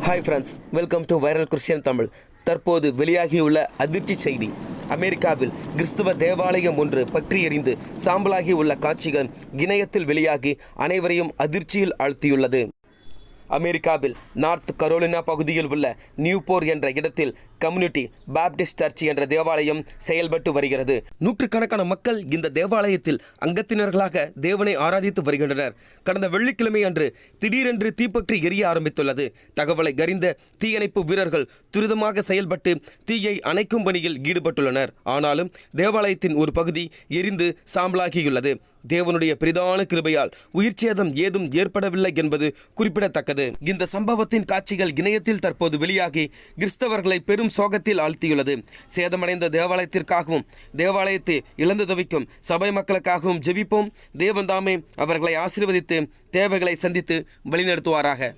Hi friends, welcome to viral Christian Tamil. தற்போது வெளியாகியுள்ள அதிர்ச்சி செய்தி. அமெரிக்காவில் கிறிஸ்துவ தேவாலயம் ஒன்று பற்றி எரிந்து சாம்பலாகி உள்ள காட்சிகள் இணையத்தில் வெளியாகி அனைவரையும் அதிர்ச்சியில் ஆழ்த்தியுள்ளது. அமெரிக்காவில் நார்த் கரோலினா பகுதியில் உள்ள நியூபோர் என்ற இடத்தில் கம்யூனிட்டி பாப்டிஸ்ட் சர்ச் என்ற தேவாலயம் செயல்பட்டு வருகிறது. நூற்றுக்கணக்கான மக்கள் இந்த தேவாலயத்தில் அங்கத்தினர்களாக தேவனை ஆராதித்து வருகின்றனர். கடந்த வெள்ளிக்கிழமை அன்று திடீரென்று தீப்பற்றி எரிய ஆரம்பித்துள்ளது. தகவலை அறிந்த தீயணைப்பு வீரர்கள் துரிதமாக செயல்பட்டு தீயை அணைக்கும் பணியில் ஈடுபட்டுள்ளனர். ஆனாலும் தேவாலயத்தின் ஒரு பகுதி எரிந்து சாம்பலாகியுள்ளது. தேவனுடைய பிரதான கிருபையால் உயிர் சேதம் ஏதும் ஏற்படவில்லை என்பது குறிப்பிடத்தக்கது. இந்த சம்பவத்தின் காட்சிகள் இணையத்தில் தற்போது வெளியாகி கிறிஸ்தவர்களை பெரும் சோகத்தில் ஆழ்த்தியுள்ளது. சேதமடைந்த தேவாலயத்திற்காகவும் தேவாலயத்தை இழந்து தவிக்கும் சபை மக்களுக்காகவும் ஜெபிப்போம். தேவன் தாமே அவர்களை ஆசீர்வதித்து தேவைகளை சந்தித்து வழிநடத்துவாராக.